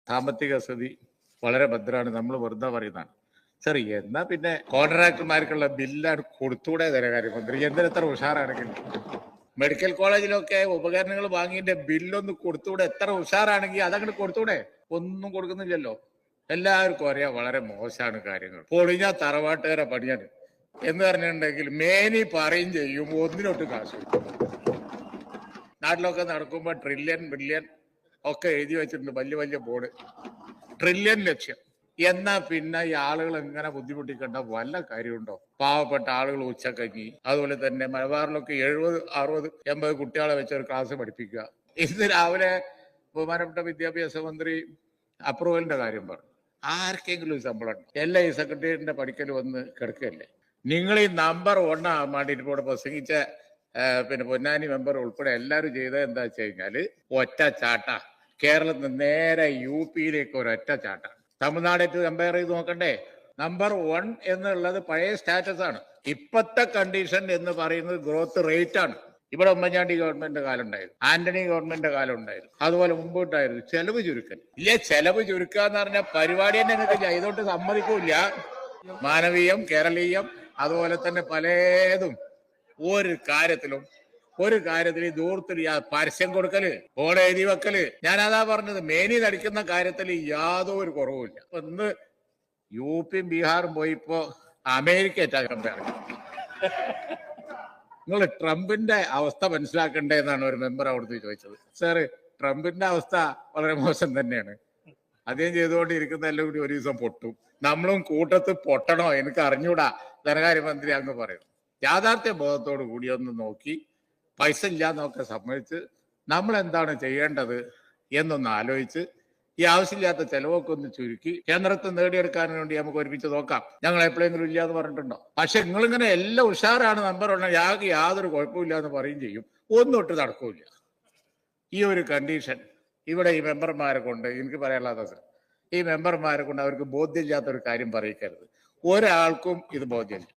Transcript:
സാമ്പത്തിക സ്ഥിതി വളരെ ഭദ്രമാണ്. നമ്മൾ വെറുതെ പറയുന്നതാണ്. സർ, എന്നാ പിന്നെ കോൺട്രാക്ടർമാർക്കുള്ള ബില്ലാണ് കൊടുത്തൂടെ ധനകാര്യമന്ത്രി? എന്തിനെത്ര ഉഷാറാണെങ്കിൽ മെഡിക്കൽ കോളേജിലൊക്കെ ഉപകരണങ്ങൾ വാങ്ങിയതിന്റെ ബില്ലൊന്ന് കൊടുത്തൂടെ? എത്ര ഉഷാറാണെങ്കിൽ അതങ്ങോട്ട് കൊടുത്തൂടെ? ഒന്നും കൊടുക്കുന്നില്ലല്ലോ. എല്ലാവർക്കും അറിയാം വളരെ മോശമാണ് കാര്യങ്ങൾ. പൊളിഞ്ഞ തറവാട്ടുകാരെ പണിയാണ് എന്ന് പറഞ്ഞിട്ടുണ്ടെങ്കിൽ മേനി പറയും ചെയ്യും, ഒന്നിനൊട്ട് കാശ്. നാട്ടിലൊക്കെ നടക്കുമ്പോൾ ട്രില്യൺ ബില്യൺ ഒക്കെ എഴുതി വെച്ചിട്ടുണ്ട്, വലിയ വലിയ ബോർഡ്. ട്രില്യൺ ലക്ഷ്യം. എന്നാ പിന്നെ ഈ ആളുകൾ എങ്ങനെ ബുദ്ധിമുട്ടിക്കേണ്ട വല്ല കാര്യമുണ്ടോ? പാവപ്പെട്ട ആളുകൾ ഉച്ചക്കഞ്ഞി, അതുപോലെ തന്നെ മലബാറിലൊക്കെ 70, 60, 80 കുട്ടികളെ വെച്ച് ഒരു ക്ലാസ് പഠിപ്പിക്കുക. ഇന്ന് രാവിലെ ബഹുമാനപ്പെട്ട വിദ്യാഭ്യാസ മന്ത്രി അപ്രൂവലിന്റെ കാര്യം പറഞ്ഞു. ആർക്കെങ്കിലും ശമ്പളം ഉണ്ടോ? എല്ലാ ഈ സെക്രട്ടേറിയറ്റിന്റെ പഠിക്കൽ വന്ന് കിടക്കല്ലേ? നിങ്ങൾ ഈ നമ്പർ 1 ആവാൻ വേണ്ടിയിട്ട് ഇവിടെ പ്രസംഗിച്ച പിന്നെ പൊന്നാനി മെമ്പർ ഉൾപ്പെടെ എല്ലാവരും ചെയ്തത് എന്താ വെച്ച് കഴിഞ്ഞാല് ഒറ്റ ചാട്ട. കേരളത്തിൽ നിന്ന് നേരെ UP-യിലേക്ക് ഒരൊറ്റ ചാട്ട. തമിഴ്നാടായിട്ട് കമ്പയർ ചെയ്ത് നോക്കണ്ടേ? നമ്പർ 1 എന്നുള്ളത് പഴയ സ്റ്റാറ്റസ് ആണ്. ഇപ്പത്തെ കണ്ടീഷൻ എന്ന് പറയുന്നത് ഗ്രോത്ത് റേറ്റ് ആണ്. ഇവിടെ ഉമ്മൻചാണ്ടി ഗവൺമെന്റ് കാലം ഉണ്ടായിരുന്നു, ആന്റണി ഗവൺമെന്റ് കാലം ഉണ്ടായിരുന്നു, അതുപോലെ മുമ്പോട്ടായിരുന്നു. ചെലവ് ചുരുക്കൽ ഇല്ലേ? ചെലവ് ചുരുക്കുക എന്ന് പറഞ്ഞ പരിപാടി തന്നെ നിങ്ങൾക്ക് ചെയ്തോട്ട് സമ്മതിക്കൂല. മാനവീയം, കേരളീയം, അതുപോലെ തന്നെ പലതും ഒരു കാര്യത്തിൽ ദൂരത്തിൽ പരസ്യം കൊടുക്കല്, ഓടെ എഴുതി വെക്കല്. ഞാൻ അതാ പറഞ്ഞത്, മേനി നടിക്കുന്ന കാര്യത്തിൽ യാതൊരു കുറവുമില്ല. ഇന്ന് UP-യും ബീഹാറും പോയിപ്പോ അമേരിക്ക കമ്പയർ. നിങ്ങൾ ട്രംപിന്റെ അവസ്ഥ മനസ്സിലാക്കണ്ടേ എന്നാണ് ഒരു മെമ്പർ അവിടുന്ന് ചോദിച്ചത്. സാറ്, ട്രംപിന്റെ അവസ്ഥ വളരെ മോശം തന്നെയാണ്. അദ്ദേഹം ചെയ്തുകൊണ്ടിരിക്കുന്ന എല്ലാം കൂടി ഒരു ദിവസം പൊട്ടും. നമ്മളും കൂട്ടത്തിൽ പൊട്ടണോ എനിക്ക് അറിഞ്ഞൂടാ, ധനകാര്യമന്ത്രി അങ്ങ് പറയുന്നു. യാഥാർത്ഥ്യ ബോധത്തോടു കൂടി ഒന്ന് നോക്കി, പൈസ ഇല്ലാന്നൊക്കെ സമ്മതിച്ച് നമ്മൾ എന്താണ് ചെയ്യേണ്ടത് എന്നൊന്ന് ആലോചിച്ച് ഈ ആവശ്യമില്ലാത്ത ചെലവൊക്കെ ഒന്ന് ചുരുക്കി കേന്ദ്രത്തിൽ നേടിയെടുക്കാൻ വേണ്ടി നമുക്ക് ഒരുമിച്ച് നോക്കാം. ഞങ്ങൾ എപ്പോഴെങ്കിലും ഇല്ല എന്ന് പറഞ്ഞിട്ടുണ്ടോ? പക്ഷെ നിങ്ങളിങ്ങനെ എല്ലാം ഉഷാറാണ്, നമ്പർ 1, യാതൊരു കുഴപ്പമില്ല എന്ന് പറയും ചെയ്യും, ഒന്നൊട്ട് നടക്കൂല. ഈ ഒരു കണ്ടീഷൻ ഇവിടെ ഈ മെമ്പർമാരെ കൊണ്ട് എനിക്ക് പറയാനുള്ളത്, ഈ മെമ്പർമാരെ കൊണ്ട് അവർക്ക് ബോധ്യമില്ലാത്തൊരു കാര്യം പറയിക്കരുത്. ഒരാൾക്കും ഇത് ബോധ്യമില്ല.